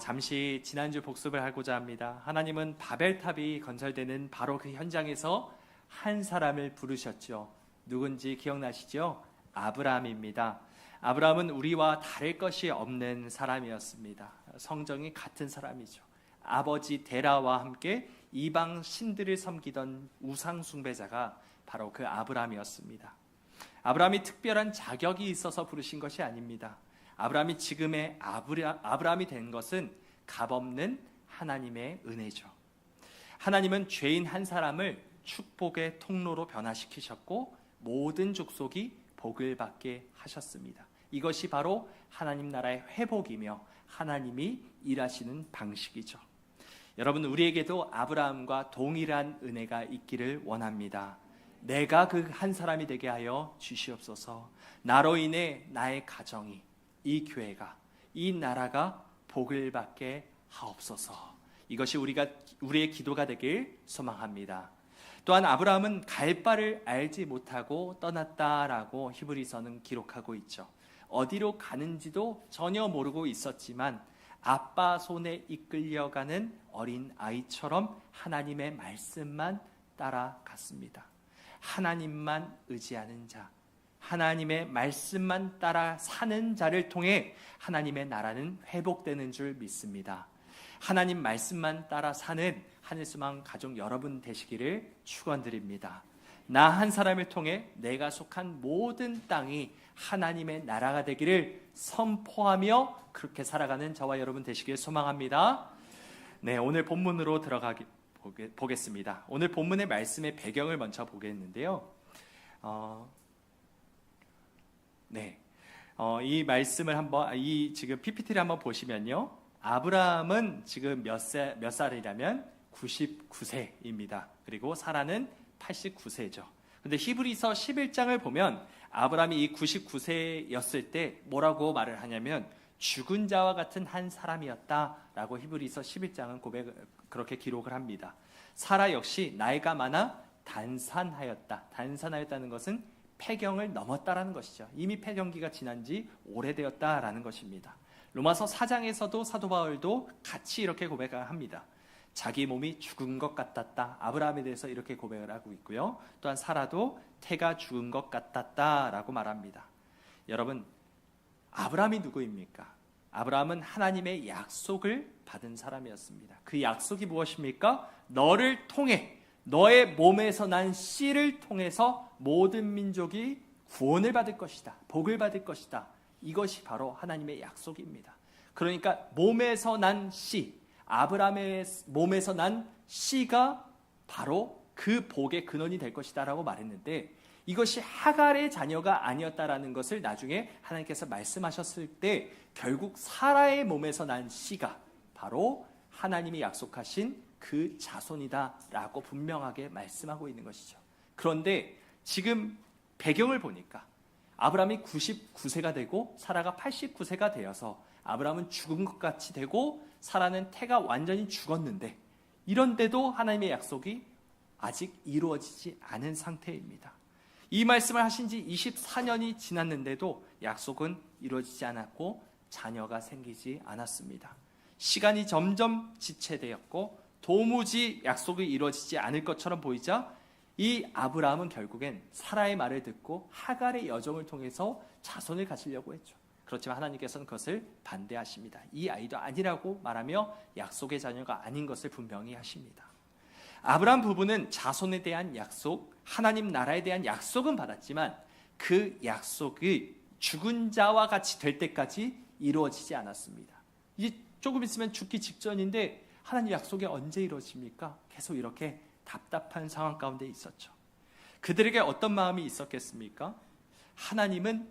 잠시 지난주 복습을 하고자 합니다. 하나님은 바벨탑이 건설되는 바로 그 현장에서 한 사람을 부르셨죠. 누군지 기억나시죠? 아브라함입니다. 아브라함은 우리와 다를 것이 없는 사람이었습니다. 성정이 같은 사람이죠. 아버지 데라와 함께 이방 신들을 섬기던 우상 숭배자가 바로 그 아브라함이었습니다. 아브라함이 특별한 자격이 있어서 부르신 것이 아닙니다. 아브라함이 지금의 아브라함이 된 것은 값없는 하나님의 은혜죠. 하나님은 죄인 한 사람을 축복의 통로로 변화시키셨고 모든 족속이 복을 받게 하셨습니다. 이것이 바로 하나님 나라의 회복이며 하나님이 일하시는 방식이죠. 여러분, 우리에게도 아브라함과 동일한 은혜가 있기를 원합니다. 내가 그 한 사람이 되게 하여 주시옵소서. 나로 인해 나의 가정이, 이 교회가, 이 나라가 복을 받게 하옵소서. 이것이 우리의 기도가 되길 소망합니다. 또한 아브라함은 갈 바를 알지 못하고 떠났다라고 히브리서는 기록하고 있죠. 어디로 가는지도 전혀 모르고 있었지만 아빠 손에 이끌려가는 어린 아이처럼 하나님의 말씀만 따라갔습니다. 하나님만 의지하는 자, 하나님의 말씀만 따라 사는 자를 통해 하나님의 나라는 회복되는 줄 믿습니다. 하나님 말씀만 따라 사는 하늘소망 가족 여러분 되시기를 축원드립니다. 나 한 사람을 통해 내가 속한 모든 땅이 하나님의 나라가 되기를 선포하며 그렇게 살아가는 저와 여러분 되시길 소망합니다. 네, 오늘 본문으로 보겠습니다. 오늘 본문의 말씀의 배경을 먼저 보겠는데요. 이 말씀을 지금 PPT를 한번 보시면요. 아브라함은 지금 몇 살이냐면 99세입니다. 그리고 사라는 89세죠. 근데 히브리서 11장을 보면 아브라함이 이 99세였을 때 뭐라고 말을 하냐면 죽은 자와 같은 한 사람이었다라고 히브리서 11장은 그렇게 기록을 합니다. 사라 역시 나이가 많아 단산하였다. 단산하였다는 것은 폐경을 넘었다라는 것이죠. 이미 폐경기가 지난 지 오래되었다라는 것입니다. 로마서 4장에서도 사도 바울도 같이 이렇게 고백을 합니다. 자기 몸이 죽은 것 같았다. 아브라함에 대해서 이렇게 고백을 하고 있고요. 또한 사라도 태가 죽은 것 같았다라고 말합니다. 여러분, 아브라함이 누구입니까? 아브라함은 하나님의 약속을 받은 사람이었습니다. 그 약속이 무엇입니까? 너를 통해, 너의 몸에서 난 씨를 통해서 모든 민족이 구원을 받을 것이다. 복을 받을 것이다. 이것이 바로 하나님의 약속입니다. 그러니까 몸에서 난 씨, 아브라함의 몸에서 난 씨가 바로 그 복의 근원이 될 것이다 라고 말했는데, 이것이 하갈의 자녀가 아니었다라는 것을 나중에 하나님께서 말씀하셨을 때 결국 사라의 몸에서 난 씨가 바로 하나님이 약속하신 그 자손이다 라고 분명하게 말씀하고 있는 것이죠. 그런데 지금 배경을 보니까 아브라함이 99세가 되고 사라가 89세가 되어서 아브라함은 죽은 것 같이 되고 사라는 태가 완전히 죽었는데, 이런데도 하나님의 약속이 아직 이루어지지 않은 상태입니다. 이 말씀을 하신 지 24년이 지났는데도 약속은 이루어지지 않았고 자녀가 생기지 않았습니다. 시간이 점점 지체되었고 도무지 약속이 이루어지지 않을 것처럼 보이자 이 아브라함은 결국엔 사라의 말을 듣고 하갈의 여정을 통해서 자손을 가지려고 했죠. 그렇지만 하나님께서는 그것을 반대하십니다. 이 아이도 아니라고 말하며 약속의 자녀가 아닌 것을 분명히 하십니다. 아브라함 부부는 자손에 대한 약속, 하나님 나라에 대한 약속은 받았지만 그 약속이 죽은 자와 같이 될 때까지 이루어지지 않았습니다. 이제 조금 있으면 죽기 직전인데 하나님 약속이 언제 이루어집니까? 계속 이렇게 답답한 상황 가운데 있었죠. 그들에게 어떤 마음이 있었겠습니까? 하나님은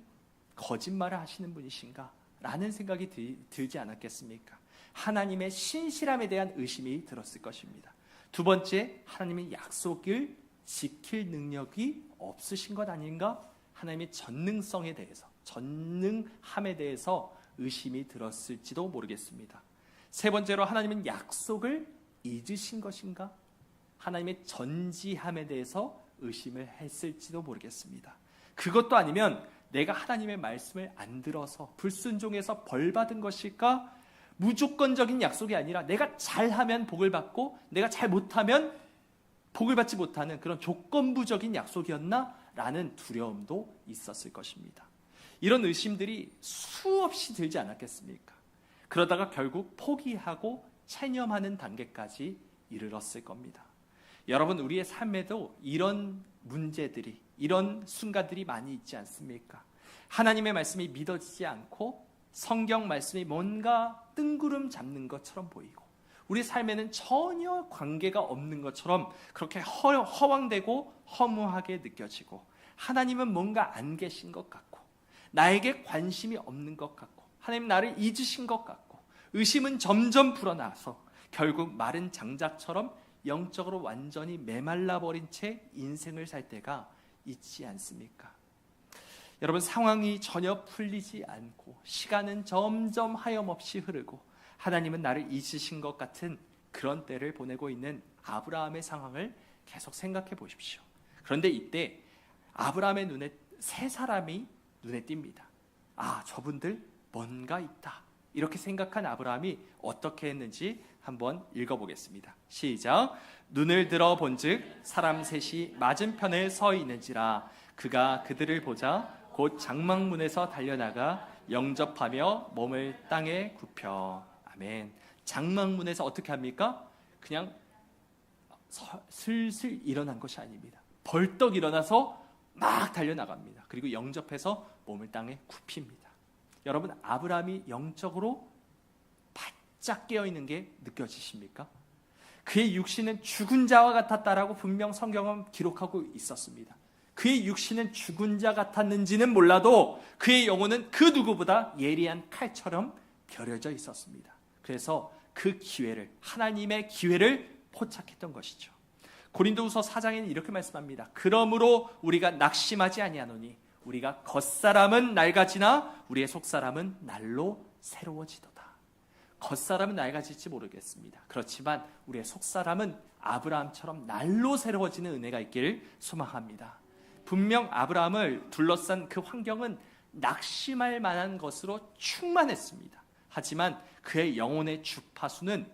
거짓말을 하시는 분이신가? 라는 생각이 들지 않았겠습니까? 하나님의 신실함에 대한 의심이 들었을 것입니다. 두 번째, 하나님의 약속을 지킬 능력이 없으신 것 아닌가? 하나님의 전능성에 대해서, 전능함에 대해서 의심이 들었을지도 모르겠습니다. 세 번째로, 하나님은 약속을 잊으신 것인가? 하나님의 전지함에 대해서 의심을 했을지도 모르겠습니다. 그것도 아니면 내가 하나님의 말씀을 안 들어서 불순종해서 벌 받은 것일까? 무조건적인 약속이 아니라 내가 잘하면 복을 받고 내가 잘 못하면 복을 받지 못하는 그런 조건부적인 약속이었나? 라는 두려움도 있었을 것입니다. 이런 의심들이 수없이 들지 않았겠습니까? 그러다가 결국 포기하고 체념하는 단계까지 이르렀을 겁니다. 여러분, 우리의 삶에도 이런 문제들이, 이런 순간들이 많이 있지 않습니까? 하나님의 말씀이 믿어지지 않고 성경 말씀이 뭔가 뜬구름 잡는 것처럼 보이고 우리 삶에는 전혀 관계가 없는 것처럼 그렇게 허황되고 허무하게 느껴지고 하나님은 뭔가 안 계신 것 같고 나에게 관심이 없는 것 같고 하나님 나를 잊으신 것 같고 의심은 점점 불어나서 결국 마른 장작처럼 영적으로 완전히 메말라버린 채 인생을 살 때가 있지 않습니까? 여러분, 상황이 전혀 풀리지 않고 시간은 점점 하염없이 흐르고 하나님은 나를 잊으신 것 같은 그런 때를 보내고 있는 아브라함의 상황을 계속 생각해 보십시오. 그런데 이때 아브라함의 눈에 세 사람이 눈에 띕니다. 아, 저분들 뭔가 있다. 이렇게 생각한 아브라함이 어떻게 했는지 한번 읽어보겠습니다. 시작. 눈을 들어 본즉 사람 셋이 맞은편에 서 있는지라 그가 그들을 보자 곧 장막문에서 달려나가 영접하며 몸을 땅에 굽혀. 아멘. 장막문에서 어떻게 합니까? 그냥 슬슬 일어난 것이 아닙니다. 벌떡 일어나서 막 달려나갑니다. 그리고 영접해서 몸을 땅에 굽힙니다. 여러분, 아브라함이 영적으로 바짝 깨어있는 게 느껴지십니까? 그의 육신은 죽은 자와 같았다라고 분명 성경은 기록하고 있었습니다. 그의 육신은 죽은 자 같았는지는 몰라도 그의 영혼은 그 누구보다 예리한 칼처럼 겨려져 있었습니다. 그래서 그 기회를, 하나님의 기회를 포착했던 것이죠. 고린도후서 4장에는 이렇게 말씀합니다. 그러므로 우리가 낙심하지 아니하노니 우리가 겉사람은 낡아지나 우리의 속사람은 날로 새로워지도다. 겉사람은 낡아질지 모르겠습니다. 그렇지만 우리의 속사람은 아브라함처럼 날로 새로워지는 은혜가 있기를 소망합니다. 분명 아브라함을 둘러싼 그 환경은 낙심할 만한 것으로 충만했습니다. 하지만 그의 영혼의 주파수는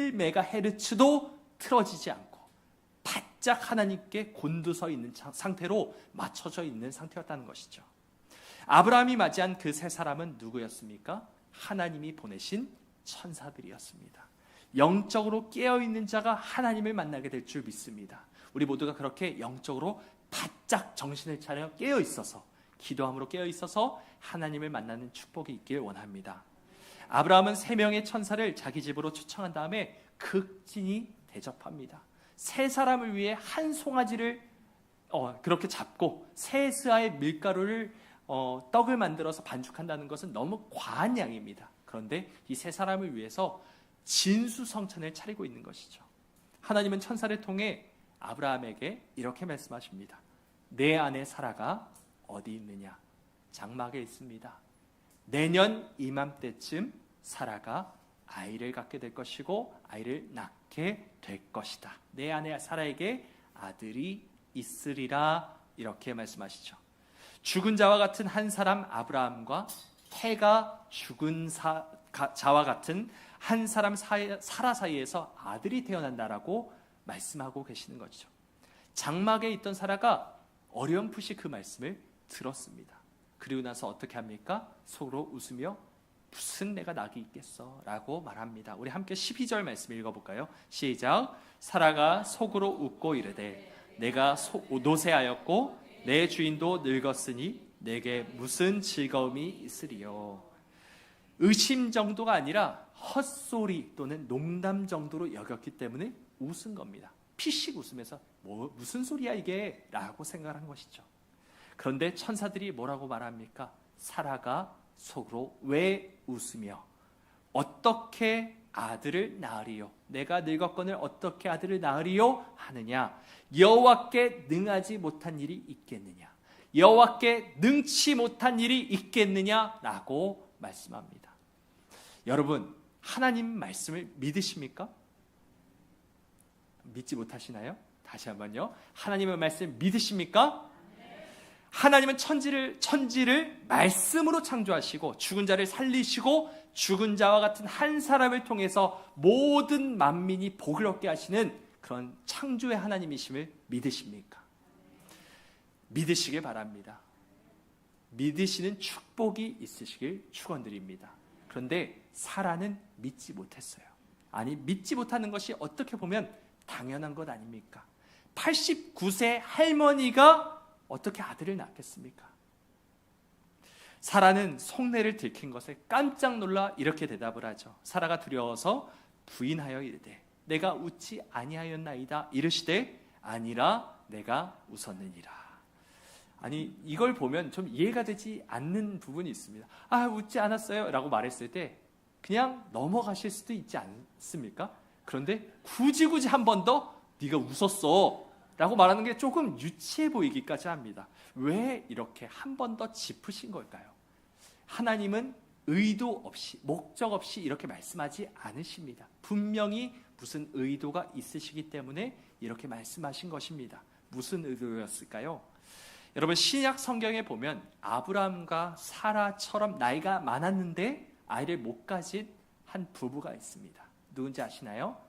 0.1MHz도 틀어지지 않고 바짝 하나님께 곤두서 있는 상태로 맞춰져 있는 상태였다는 것이죠. 아브라함이 맞이한 그 세 사람은 누구였습니까? 하나님이 보내신 천사들이었습니다. 영적으로 깨어있는 자가 하나님을 만나게 될 줄 믿습니다. 우리 모두가 그렇게 영적으로 바짝 정신을 차려 깨어있어서 기도함으로 깨어있어서 하나님을 만나는 축복이 있길 원합니다. 아브라함은 3명의 천사를 자기 집으로 초청한 다음에 극진히 대접합니다. 세 사람을 위해 한 송아지를 그렇게 잡고 세 스아의 밀가루를 떡을 만들어서 반죽한다는 것은 너무 과한 양입니다. 그런데 이 세 사람을 위해서 진수성찬을 차리고 있는 것이죠. 하나님은 천사를 통해 아브라함에게 이렇게 말씀하십니다. 내 아내 사라가 어디 있느냐? 장막에 있습니다. 내년 이맘때쯤 사라가 아이를 갖게 될 것이고 아이를 낳게 될 것이다. 내 아내 사라에게 아들이 있으리라. 이렇게 말씀하시죠. 죽은 자와 같은 한 사람 아브라함과 태가 죽은 자와 같은 한 사람 사라 사이에서 아들이 태어난다라고 말씀하고 계시는 거죠. 장막에 있던 사라가 어렴풋이 그 말씀을 들었습니다. 그리고 나서 어떻게 합니까? 속으로 웃으며 무슨 내가 낙이 있겠어 라고 말합니다. 우리 함께 12절 말씀 읽어볼까요? 시작. 사라가 속으로 웃고 이르되 내가 노쇠하였고 내 주인도 늙었으니 내게 무슨 즐거움이 있으리요. 의심 정도가 아니라 헛소리 또는 농담 정도로 여겼기 때문에 웃은 겁니다. 피식 웃으면서 무슨 소리야 이게? 라고 생각한 것이죠. 그런데 천사들이 뭐라고 말합니까? 사라가 속으로 왜 웃으며 어떻게 아들을 낳으리요? 내가 늙었거늘 어떻게 아들을 낳으리요? 하느냐? 여호와께 능하지 못한 일이 있겠느냐? 여호와께 능치 못한 일이 있겠느냐? 라고 말씀합니다. 여러분, 하나님 말씀을 믿으십니까? 믿지 못하시나요? 다시 한번요. 하나님의 말씀 믿으십니까? 하나님은 천지를 말씀으로 창조하시고 죽은 자를 살리시고 죽은 자와 같은 한 사람을 통해서 모든 만민이 복을 얻게 하시는 그런 창조의 하나님이심을 믿으십니까? 믿으시길 바랍니다. 믿으시는 축복이 있으시길 축원드립니다. 그런데 사라는 믿지 못했어요. 아니, 믿지 못하는 것이 어떻게 보면 당연한 것 아닙니까? 89세 할머니가 어떻게 아들을 낳겠습니까? 사라는 속내를 들킨 것에 깜짝 놀라 이렇게 대답을 하죠. 사라가 두려워서 부인하여 이르되 내가 웃지 아니하였나이다. 이르시되 아니라 내가 웃었느니라. 아니, 이걸 보면 좀 이해가 되지 않는 부분이 있습니다. 아, 웃지 않았어요 라고 말했을 때 그냥 넘어가실 수도 있지 않습니까? 그런데 굳이 한 번 더 네가 웃었어 라고 말하는 게 조금 유치해 보이기까지 합니다. 왜 이렇게 한 번 더 짚으신 걸까요? 하나님은 의도 없이, 목적 없이 이렇게 말씀하지 않으십니다. 분명히 무슨 의도가 있으시기 때문에 이렇게 말씀하신 것입니다. 무슨 의도였을까요? 여러분, 신약 성경에 보면 아브라함과 사라처럼 나이가 많았는데 아이를 못 가진 한 부부가 있습니다. 누군지 아시나요?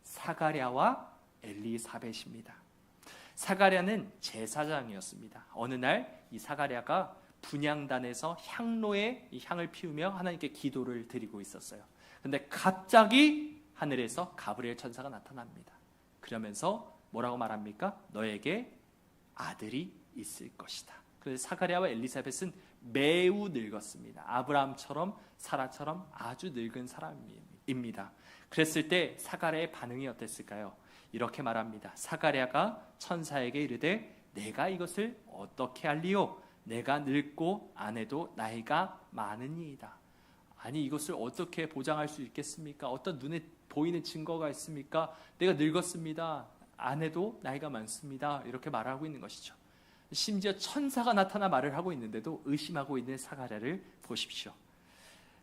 사가랴와 엘리사벳입니다. 사가랴는 제사장이었습니다. 어느 날 이 사가랴가 분향단에서 향로에 이 향을 피우며 하나님께 기도를 드리고 있었어요. 그런데 갑자기 하늘에서 가브리엘 천사가 나타납니다. 그러면서 뭐라고 말합니까? 너에게 아들이 있을 것이다. 그래서 사가랴와 엘리사벳은 매우 늙었습니다. 아브라함처럼 사라처럼 아주 늙은 사람입니다. 그랬을 때 사가랴의 반응이 어땠을까요? 이렇게 말합니다. 사가랴가 천사에게 이르되 내가 이것을 어떻게 알리요? 내가 늙고 아내도 나이가 많으니이다. 아니, 이것을 어떻게 보장할 수 있겠습니까? 어떤 눈에 보이는 증거가 있습니까? 내가 늙었습니다. 아내도 나이가 많습니다. 이렇게 말하고 있는 것이죠. 심지어 천사가 나타나 말을 하고 있는데도 의심하고 있는 사가랴를 보십시오.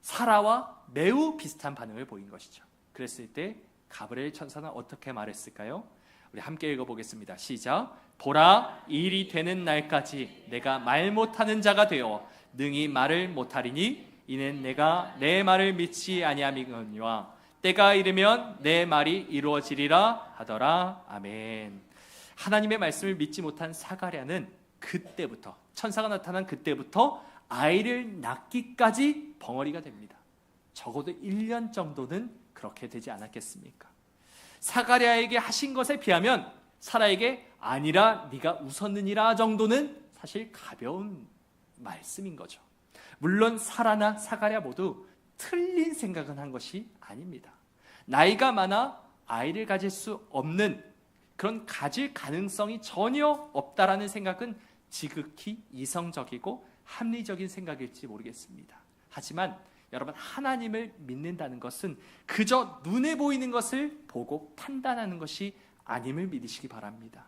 사라와 매우 비슷한 반응을 보인 것이죠. 그랬을 때 가브리엘 천사는 어떻게 말했을까요? 우리 함께 읽어보겠습니다. 시작. 보라, 이 일이 되는 날까지 내가 말 못하는 자가 되어 능히 말을 못하리니 이는 내가 내 말을 믿지 아니함이거니와 때가 이르면 내 말이 이루어지리라 하더라. 아멘. 하나님의 말씀을 믿지 못한 사가랴는 그때부터, 천사가 나타난 그때부터 아이를 낳기까지 벙어리가 됩니다. 적어도 1년 정도는 그렇게 되지 않았겠습니까? 사가랴에게 하신 것에 비하면 사라에게 아니라 네가 웃었느니라 정도는 사실 가벼운 말씀인 거죠. 물론 사라나 사가랴 모두 틀린 생각은 한 것이 아닙니다. 나이가 많아 아이를 가질 수 없는, 그런 가질 가능성이 전혀 없다라는 생각은 지극히 이성적이고 합리적인 생각일지 모르겠습니다. 하지만 여러분, 하나님을 믿는다는 것은 그저 눈에 보이는 것을 보고 판단하는 것이 아님을 믿으시기 바랍니다.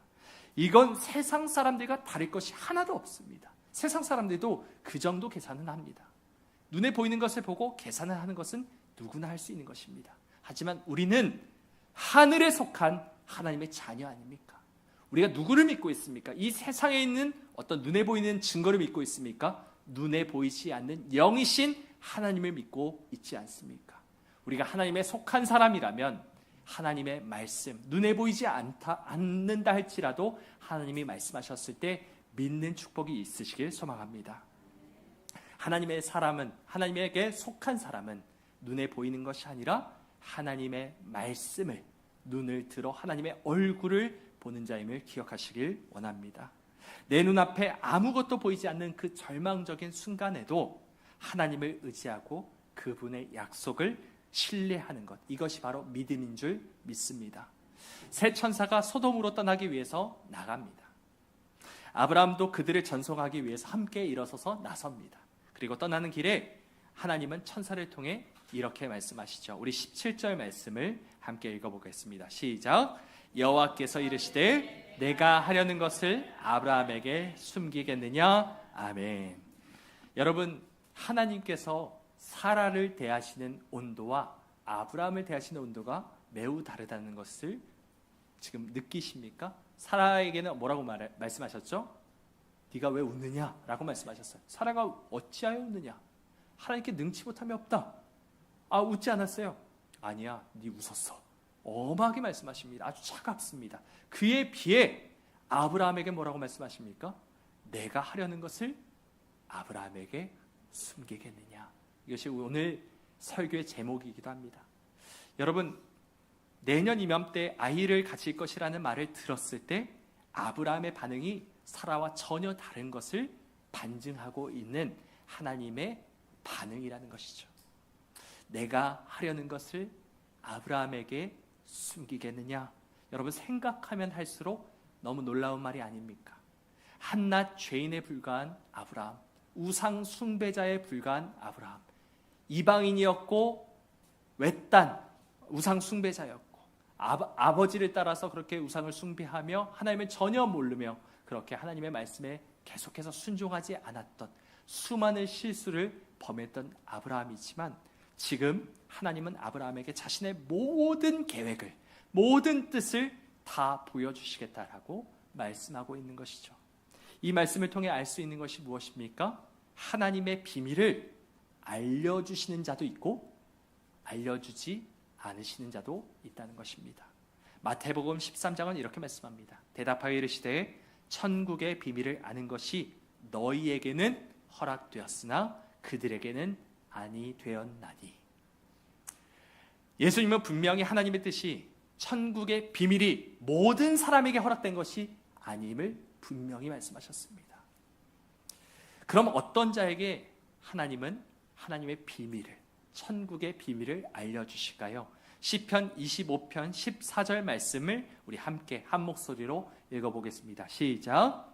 이건 세상 사람들과 다를 것이 하나도 없습니다. 세상 사람들도 그 정도 계산은 합니다. 눈에 보이는 것을 보고 계산을 하는 것은 누구나 할 수 있는 것입니다. 하지만 우리는 하늘에 속한 하나님의 자녀 아닙니까? 우리가 누구를 믿고 있습니까? 이 세상에 있는 어떤 눈에 보이는 증거를 믿고 있습니까? 눈에 보이지 않는 영이신 하나님을 믿고 있지 않습니까? 우리가 하나님에 속한 사람이라면 하나님의 말씀, 눈에 보이지 않는다 할지라도 하나님이 말씀하셨을 때 믿는 축복이 있으시길 소망합니다. 하나님의 사람은, 하나님에게 속한 사람은 눈에 보이는 것이 아니라 하나님의 말씀을, 눈을 들어 하나님의 얼굴을 보는 자임을 기억하시길 원합니다. 내 눈앞에 아무것도 보이지 않는 그 절망적인 순간에도 하나님을 의지하고 그분의 약속을 신뢰하는 것, 이것이 바로 믿음인 줄 믿습니다. 새 천사가 소돔으로 떠나기 위해서 나갑니다. 아브라함도 그들을 전송하기 위해서 함께 일어서서 나섭니다. 그리고 떠나는 길에 하나님은 천사를 통해 이렇게 말씀하시죠. 우리 17절 말씀을 함께 읽어보겠습니다. 시작. 여호와께서 이르시되 내가 하려는 것을 아브라함에게 숨기겠느냐. 아멘. 여러분, 하나님께서 사라를 대하시는 온도와 아브라함을 대하시는 온도가 매우 다르다는 것을 지금 느끼십니까? 사라에게는 뭐라고 말씀하셨죠? 네가 왜 웃느냐? 라고 말씀하셨어요. 사라가 어찌하여 웃느냐? 하나님께 능치 못함이 없다. 아, 웃지 않았어요? 아니야, 네 웃었어. 엄하게 말씀하십니다. 아주 차갑습니다. 그에 비해 아브라함에게 뭐라고 말씀하십니까? 내가 하려는 것을 아브라함에게 숨기겠느냐. 이것이 오늘 설교의 제목이기도 합니다. 여러분, 내년 이맘때 아이를 가질 것이라는 말을 들었을 때 아브라함의 반응이 사라와 전혀 다른 것을 반증하고 있는 하나님의 반응이라는 것이죠. 내가 하려는 것을 아브라함에게 숨기겠느냐? 여러분, 생각하면 할수록 너무 놀라운 말이 아닙니까? 한낱 죄인에 불과한 아브라함, 우상 숭배자에 불과한 아브라함, 이방인이었고 외딴 우상 숭배자였고 아버지를 따라서 그렇게 우상을 숭배하며 하나님을 전혀 모르며 그렇게 하나님의 말씀에 계속해서 순종하지 않았던 수많은 실수를 범했던 아브라함이지만 지금 하나님은 아브라함에게 자신의 모든 계획을, 모든 뜻을 다 보여주시겠다라고 말씀하고 있는 것이죠. 이 말씀을 통해 알 수 있는 것이 무엇입니까? 하나님의 비밀을 알려주시는 자도 있고 알려주지 않으시는 자도 있다는 것입니다. 마태복음 13장은 이렇게 말씀합니다. 대답하여 이르시되 천국의 비밀을 아는 것이 너희에게는 허락되었으나 그들에게는 아니 되었나니. 예수님은 분명히 하나님의 뜻이 천국의 비밀이 모든 사람에게 허락된 것이 아님을 분명히 말씀하셨습니다. 그럼 어떤 자에게 하나님은 하나님의 비밀을, 천국의 비밀을 알려주실까요? 시편 25편 14절 말씀을 우리 함께 한 목소리로 읽어보겠습니다. 시작.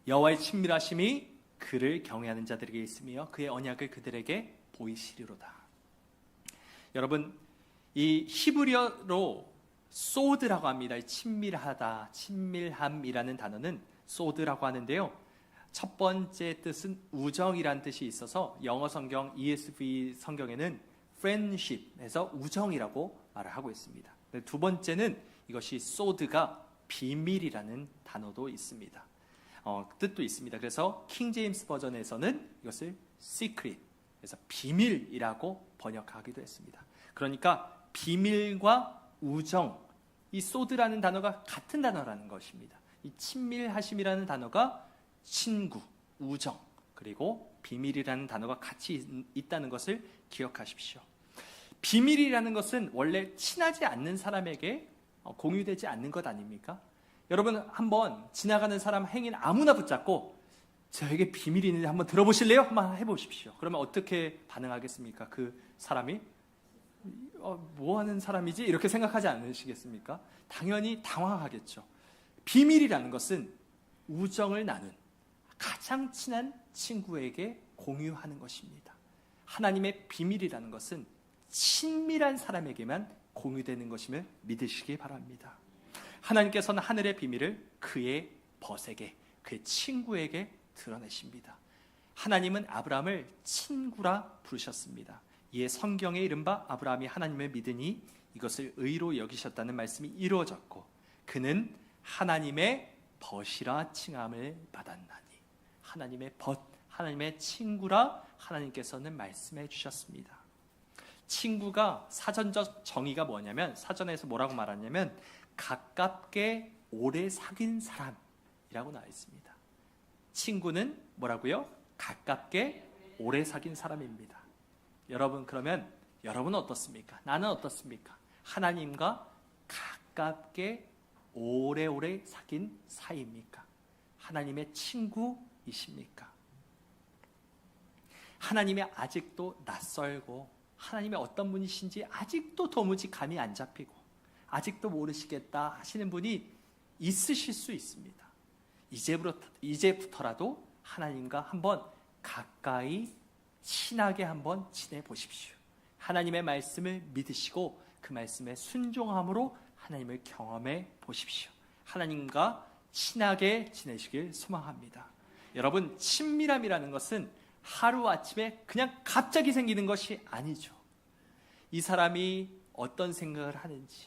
여호와의 친밀하심이 그를 경외하는 자들에게 있으며 그의 언약을 그들에게 보이시리로다. 여러분, 이 히브리어로 소드라고 합니다. 친밀하다, 친밀함이라는 단어는 소드라고 하는데요. 첫 번째 뜻은 우정이라는 뜻이 있어서 영어 성경 ESV 성경에는 friendship에서 우정이라고 말을 하고 있습니다. 두 번째는 이것이 소드가 비밀이라는 단어도 있습니다. 뜻도 있습니다. 그래서 킹 제임스 버전에서는 이것을 secret, 그래서 비밀이라고 번역하기도 했습니다. 그러니까 비밀과 우정, 이 소드라는 단어가 같은 단어라는 것입니다. 이 친밀하심이라는 단어가 친구, 우정, 그리고 비밀이라는 단어가 같이 있다는 것을 기억하십시오. 비밀이라는 것은 원래 친하지 않는 사람에게 공유되지 않는 것 아닙니까? 여러분, 한번 지나가는 사람 행인 아무나 붙잡고 저에게 비밀이 있는데 한번 들어보실래요? 한번 해보십시오. 그러면 어떻게 반응하겠습니까? 그 사람이 뭐 하는 사람이지? 이렇게 생각하지 않으시겠습니까? 당연히 당황하겠죠. 비밀이라는 것은 우정을 나눈 가장 친한 친구에게 공유하는 것입니다. 하나님의 비밀이라는 것은 친밀한 사람에게만 공유되는 것임을 믿으시기 바랍니다. 하나님께서는 하늘의 비밀을 그의 벗에게, 그의 친구에게 드러내십니다. 하나님은 아브라함을 친구라 부르셨습니다. 이에 성경에 이른바 아브라함이 하나님을 믿으니 이것을 의로 여기셨다는 말씀이 이루어졌고 그는 하나님의 벗이라 칭함을 받았나니. 하나님의 벗, 하나님의 친구라 하나님께서는 말씀해 주셨습니다. 친구가 사전적 정의가 뭐냐면, 사전에서 뭐라고 말하냐면 가깝게 오래 사귄 사람이라고 나와 있습니다. 친구는 뭐라고요? 가깝게 오래 사귄 사람입니다. 여러분, 그러면 여러분은 어떻습니까? 나는 어떻습니까? 하나님과 가깝게 오래오래 사귄 사이입니까? 하나님의 친구이십니까? 하나님이 아직도 낯설고 하나님의 어떤 분이신지 아직도 도무지 감이 안 잡히고 아직도 모르시겠다 하시는 분이 있으실 수 있습니다. 이제부터라도 하나님과 한번 가까이 친하게 한번 지내보십시오. 하나님의 말씀을 믿으시고 그 말씀에 순종함으로 하나님을 경험해 보십시오. 하나님과 친하게 지내시길 소망합니다. 여러분, 친밀함이라는 것은 하루아침에 그냥 갑자기 생기는 것이 아니죠. 이 사람이 어떤 생각을 하는지,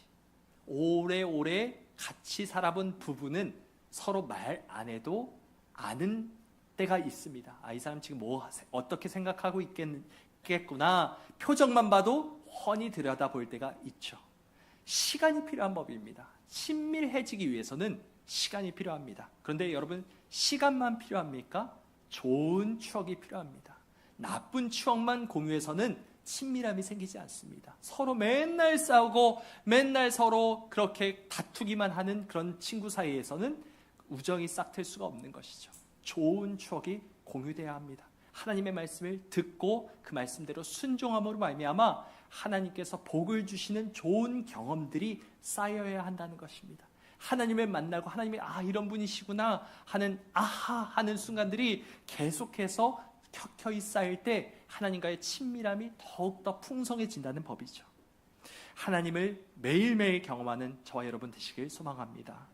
오래오래 같이 살아본 부부는 서로 말 안 해도 아는 때가 있습니다. 이 사람 지금 어떻게 생각하고 있겠구나, 표정만 봐도 훤히 들여다볼 때가 있죠. 시간이 필요한 법입니다. 친밀해지기 위해서는 시간이 필요합니다. 그런데 여러분, 시간만 필요합니까? 좋은 추억이 필요합니다. 나쁜 추억만 공유해서는 친밀함이 생기지 않습니다. 서로 맨날 싸우고 맨날 서로 그렇게 다투기만 하는 그런 친구 사이에서는 우정이 싹틀 수가 없는 것이죠. 좋은 추억이 공유돼야 합니다. 하나님의 말씀을 듣고 그 말씀대로 순종함으로 말미암아 하나님께서 복을 주시는 좋은 경험들이 쌓여야 한다는 것입니다. 하나님을 만나고 하나님이 이런 분이시구나 하는 하는 순간들이 계속해서 켜켜이 쌓일 때 하나님과의 친밀함이 더욱더 풍성해진다는 법이죠. 하나님을 매일매일 경험하는 저와 여러분 되시길 소망합니다.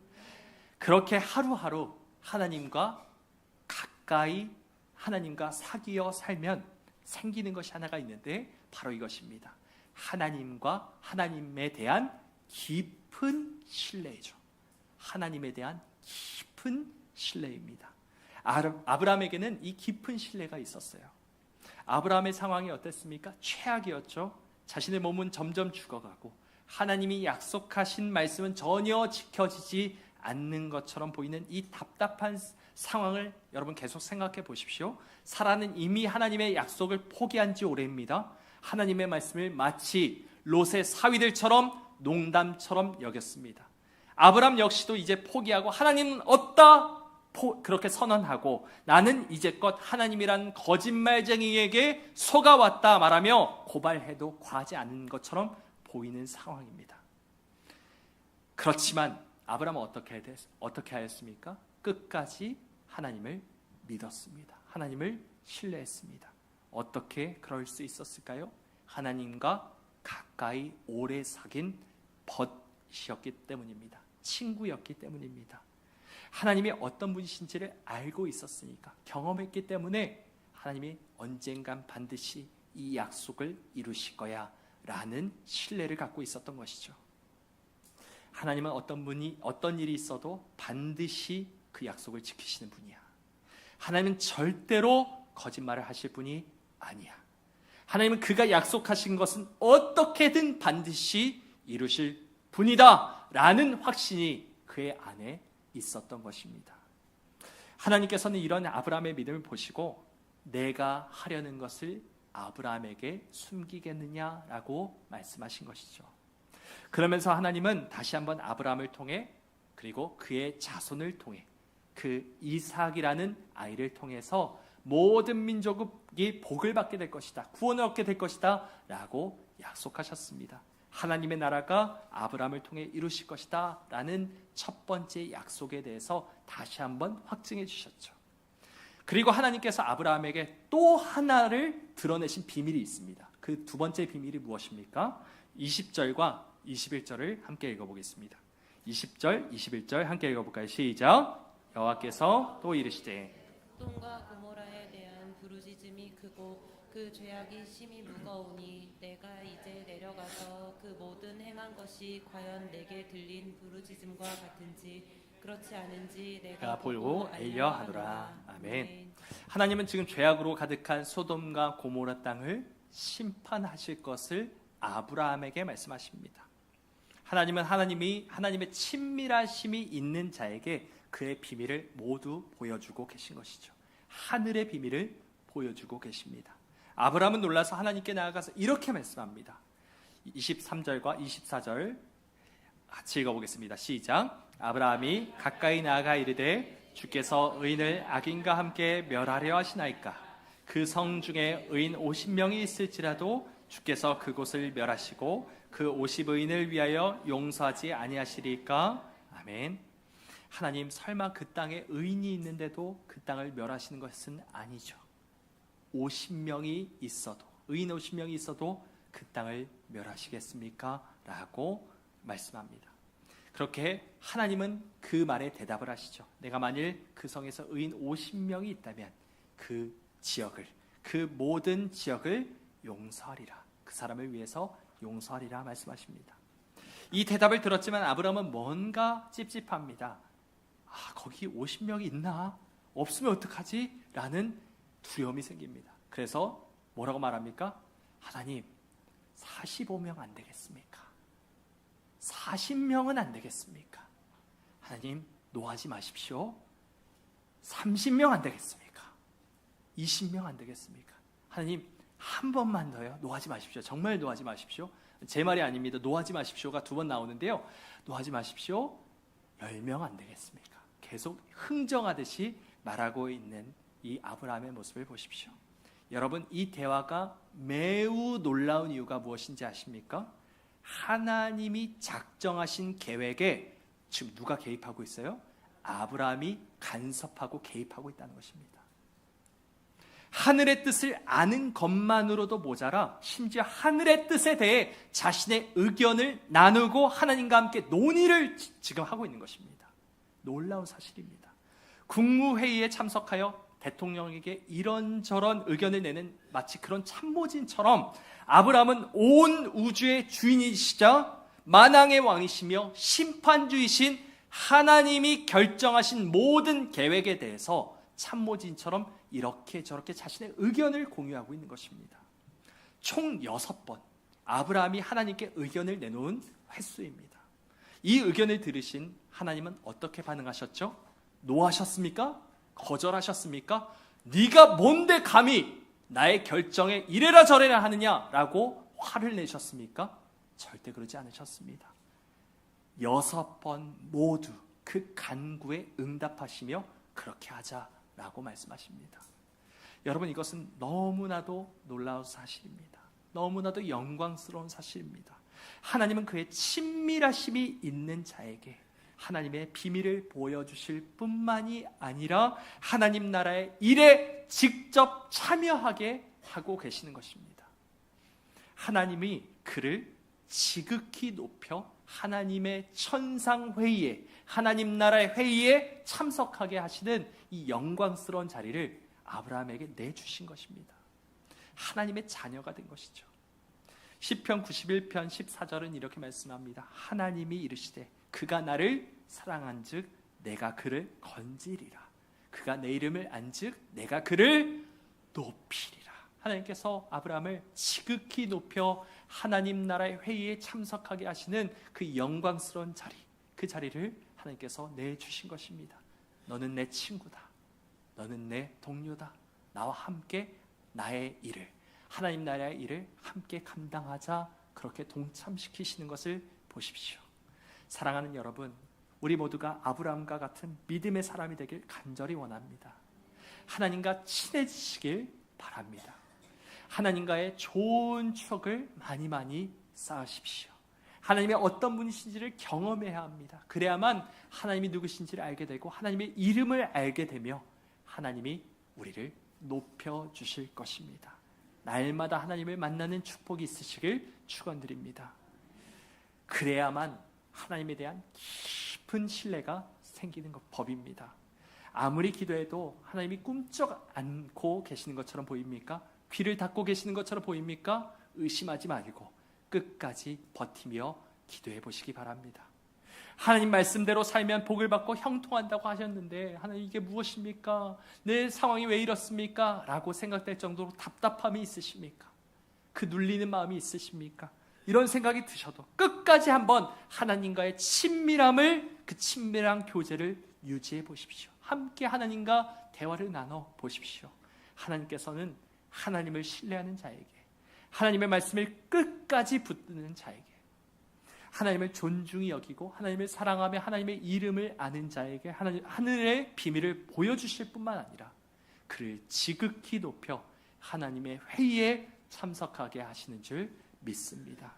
그렇게 하루하루 하나님과 가까이, 하나님과 사귀어 살면 생기는 것이 하나가 있는데 바로 이것입니다. 하나님과 하나님에 대한 깊은 신뢰죠. 하나님에 대한 깊은 신뢰입니다. 아브라함에게는 이 깊은 신뢰가 있었어요. 아브라함의 상황이 어땠습니까? 최악이었죠. 자신의 몸은 점점 죽어가고 하나님이 약속하신 말씀은 전혀 지켜지지 않는 것처럼 보이는 이 답답한 상황을 여러분 계속 생각해 보십시오. 사라는 이미 하나님의 약속을 포기한 지 오래입니다. 하나님의 말씀을 마치 롯의 사위들처럼 농담처럼 여겼습니다. 아브라함 역시도 이제 포기하고 하나님은 없다 그렇게 선언하고 나는 이제껏 하나님이란 거짓말쟁이에게 속아왔다 말하며 고발해도 과하지 않은 것처럼 보이는 상황입니다. 그렇지만 아브라함은 어떻게 하였습니까? 끝까지 하나님을 믿었습니다. 하나님을 신뢰했습니다. 어떻게 그럴 수 있었을까요? 하나님과 가까이 오래 사귄 벗이었기 때문입니다. 친구였기 때문입니다. 하나님이 어떤 분이신지를 알고 있었으니까, 경험했기 때문에 하나님이 언젠간 반드시 이 약속을 이루실 거야 라는 신뢰를 갖고 있었던 것이죠. 하나님은 어떤 일이 있어도 반드시 그 약속을 지키시는 분이야. 하나님은 절대로 거짓말을 하실 분이 아니야. 하나님은 그가 약속하신 것은 어떻게든 반드시 이루실 분이다 라는 확신이 그의 안에 있었던 것입니다. 하나님께서는 이런 아브라함의 믿음을 보시고 내가 하려는 것을 아브라함에게 숨기겠느냐라고 말씀하신 것이죠. 그러면서 하나님은 다시 한번 아브라함을 통해, 그리고 그의 자손을 통해, 그 이삭이라는 아이를 통해서 모든 민족이 복을 받게 될 것이다, 구원을 얻게 될 것이다 라고 약속하셨습니다. 하나님의 나라가 아브라함을 통해 이루실 것이다 라는 첫 번째 약속에 대해서 다시 한번 확증해 주셨죠. 그리고 하나님께서 아브라함에게 또 하나를 드러내신 비밀이 있습니다. 그 두 번째 비밀이 무엇입니까? 20절과 21절을 함께 읽어보겠습니다. 20절, 21절 함께 읽어볼까요? 시작. 여호와께서 또 이르시되 소돔과 고모라에 대한 부르짖음이 크고 그 죄악이 심히 무거우니 내가 이제 내려가서 그 모든 행한 것이 과연 내게 들린 부르짖음과 같은지 그렇지 않은지 내가 보고 알려하노라. 아멘. 하나님은 지금 죄악으로 가득한 소돔과 고모라 땅을 심판하실 것을 아브라함에게 말씀하십니다. 하나님은 하나님의 친밀하심이 있는 자에게 그의 비밀을 모두 보여주고 계신 것이죠. 하늘의 비밀을 보여주고 계십니다. 아브라함은 놀라서 하나님께 나아가서 이렇게 말씀합니다. 23절과 24절 같이 읽어보겠습니다. 시작. 아브라함이 가까이 나아가 이르되 주께서 의인을 악인과 함께 멸하려 하시나이까? 그 성 중에 의인 50명이 있을지라도 주께서 그곳을 멸하시고 그 50의인을 위하여 용서하지 아니하시리까? 아멘. 하나님, 설마 그 땅에 의인이 있는데도 그 땅을 멸하시는 것은 아니죠. 50명이 있어도, 의인 50명이 있어도 그 땅을 멸하시겠습니까? 라고 말씀합니다. 그렇게 하나님은 그 말에 대답을 하시죠. 내가 만일 그 성에서 의인 50명이 있다면 그 지역을, 그 모든 지역을 용서하리라. 그 사람을 위해서 용서하리라 말씀하십니다. 이 대답을 들었지만 아브라함은 뭔가 찝찝합니다. 거기 50명이 있나? 없으면 어떡하지? 라는 두려움이 생깁니다. 그래서 뭐라고 말합니까? 하나님, 45명 안 되겠습니까? 40명은 안 되겠습니까? 하나님, 노하지 마십시오. 30명 안 되겠습니까? 20명 안 되겠습니까? 하나님, 한 번만 더요. 노하지 마십시오. 정말 노하지 마십시오. 제 말이 아닙니다. 노하지 마십시오가 2번 나오는데요. 노하지 마십시오. 10명 안 되겠습니까? 계속 흥정하듯이 말하고 있는 이 아브라함의 모습을 보십시오. 여러분, 이 대화가 매우 놀라운 이유가 무엇인지 아십니까? 하나님이 작정하신 계획에 지금 누가 개입하고 있어요? 아브라함이 간섭하고 개입하고 있다는 것입니다. 하늘의 뜻을 아는 것만으로도 모자라 심지어 하늘의 뜻에 대해 자신의 의견을 나누고 하나님과 함께 논의를 지금 하고 있는 것입니다. 놀라운 사실입니다. 국무회의에 참석하여 대통령에게 이런저런 의견을 내는 마치 그런 참모진처럼 아브라함은 온 우주의 주인이시자 만왕의 왕이시며 심판주이신 하나님이 결정하신 모든 계획에 대해서 참모진처럼 이렇게 저렇게 자신의 의견을 공유하고 있는 것입니다. 총 6번 아브라함이 하나님께 의견을 내놓은 횟수입니다. 이 의견을 들으신 하나님은 어떻게 반응하셨죠? 노하셨습니까? 거절하셨습니까? 네가 뭔데 감히 나의 결정에 이래라 저래라 하느냐라고 화를 내셨습니까? 절대 그러지 않으셨습니다. 6번 모두 그 간구에 응답하시며 그렇게 하자라고 말씀하십니다. 여러분, 이것은 너무나도 놀라운 사실입니다. 너무나도 영광스러운 사실입니다. 하나님은 그의 친밀하심이 있는 자에게 하나님의 비밀을 보여주실 뿐만이 아니라 하나님 나라의 일에 직접 참여하게 하고 계시는 것입니다. 하나님이 그를 지극히 높여 하나님의 천상회의에, 하나님 나라의 회의에 참석하게 하시는 이 영광스러운 자리를 아브라함에게 내주신 것입니다. 하나님의 자녀가 된 것이죠. 시편 91편 14절은 이렇게 말씀합니다. 하나님이 이르시되 그가 나를 사랑한즉 내가 그를 건지리라. 그가 내 이름을 안즉 내가 그를 높이리라. 하나님께서 아브라함을 지극히 높여 하나님 나라의 회의에 참석하게 하시는 그 영광스러운 자리, 그 자리를 하나님께서 내주신 것입니다. 너는 내 친구다. 너는 내 동료다. 나와 함께 나의 일을, 하나님 나라의 일을 함께 감당하자, 그렇게 동참시키시는 것을 보십시오. 사랑하는 여러분, 우리 모두가 아브라함과 같은 믿음의 사람이 되길 간절히 원합니다. 하나님과 친해지시길 바랍니다. 하나님과의 좋은 추억을 많이 쌓으십시오. 하나님의 어떤 분이신지를 경험해야 합니다. 그래야만 하나님이 누구신지를 알게 되고 하나님의 이름을 알게 되며 하나님이 우리를 높여주실 것입니다. 날마다 하나님을 만나는 축복이 있으시길 축원드립니다. 그래야만 하나님에 대한 깊은 신뢰가 생기는 법입니다. 아무리 기도해도 하나님이 꿈쩍 않고 계시는 것처럼 보입니까? 귀를 닫고 계시는 것처럼 보입니까? 의심하지 말고 끝까지 버티며 기도해 보시기 바랍니다. 하나님 말씀대로 살면 복을 받고 형통한다고 하셨는데 하나님 이게 무엇입니까? 내 상황이 왜 이렇습니까? 라고 생각될 정도로 답답함이 있으십니까? 그 눌리는 마음이 있으십니까? 이런 생각이 드셔도 끝까지 한번 하나님과의 친밀함을, 그 친밀한 교제를 유지해 보십시오. 함께 하나님과 대화를 나눠 보십시오. 하나님께서는 하나님을 신뢰하는 자에게, 하나님의 말씀을 끝까지 붙드는 자에게, 하나님을 존중히 여기고 하나님을 사랑하며 하나님의 이름을 아는 자에게 하늘의 비밀을 보여주실 뿐만 아니라 그를 지극히 높여 하나님의 회의에 참석하게 하시는 줄 믿습니다.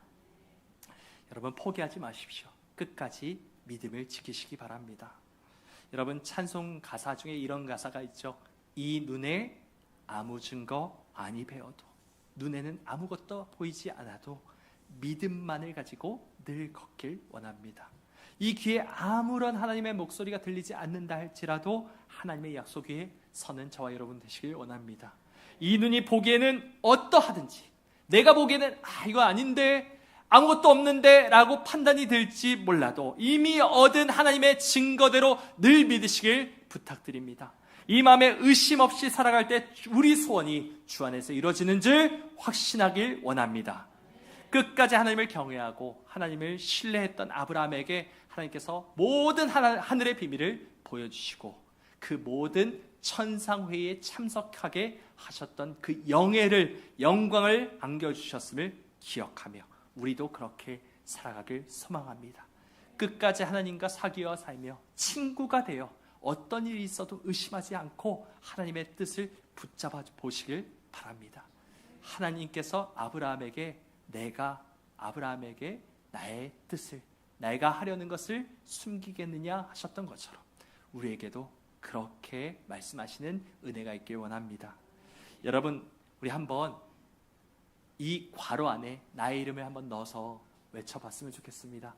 여러분, 포기하지 마십시오. 끝까지 믿음을 지키시기 바랍니다. 여러분, 찬송 가사 중에 이런 가사가 있죠. 이 눈에 아무 증거 아니 배워도, 눈에는 아무것도 보이지 않아도 믿음만을 가지고 늘 걷길 원합니다. 이 귀에 아무런 하나님의 목소리가 들리지 않는다 할지라도 하나님의 약속 위에 서는 저와 여러분 되시길 원합니다. 이 눈이 보기에는 어떠하든지, 내가 보기에는 이거 아닌데, 아무것도 없는데 라고 판단이 들지 몰라도 이미 얻은 하나님의 증거대로 늘 믿으시길 부탁드립니다. 이 마음에 의심 없이 살아갈 때 우리 소원이 주 안에서 이루어지는 줄 확신하길 원합니다. 끝까지 하나님을 경외하고 하나님을 신뢰했던 아브라함에게 하나님께서 모든 하늘의 비밀을 보여주시고 그 모든 천상회의에 참석하게 하셨던 그 영광을 안겨주셨음을 기억하며 우리도 그렇게 살아가길 소망합니다. 끝까지 하나님과 사귀어 살며 친구가 되어 어떤 일이 있어도 의심하지 않고 하나님의 뜻을 붙잡아 보시길 바랍니다. 하나님께서 아브라함에게 나의 뜻을 내가 하려는 것을 숨기겠느냐 하셨던 것처럼 우리에게도 그렇게 말씀하시는 은혜가 있길 원합니다. 여러분, 우리 한번 이 괄호 안에 나의 이름을 한번 넣어서 외쳐봤으면 좋겠습니다.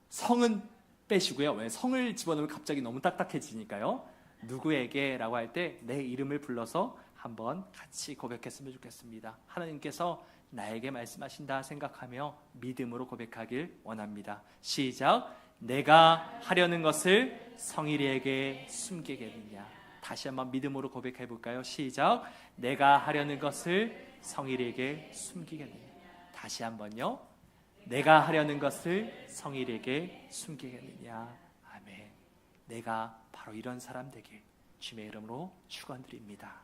성은 빼시고요. 왜 성을 집어넣으면 갑자기 너무 딱딱해지니까요. 누구에게 라고 할 때 내 이름을 불러서 한번 같이 고백했으면 좋겠습니다. 하나님께서 나에게 말씀하신다 생각하며 믿음으로 고백하길 원합니다. 시작. 내가 하려는 것을 성일이에게 숨기겠느냐. 다시 한번 믿음으로 고백해 볼까요? 시작. 내가 하려는 것을 성일이에게 숨기겠느냐. 다시 한번요. 내가 하려는 것을 성일에게 숨기겠느냐. 아멘. 내가 바로 이런 사람 되길 주님의 이름으로 축원드립니다.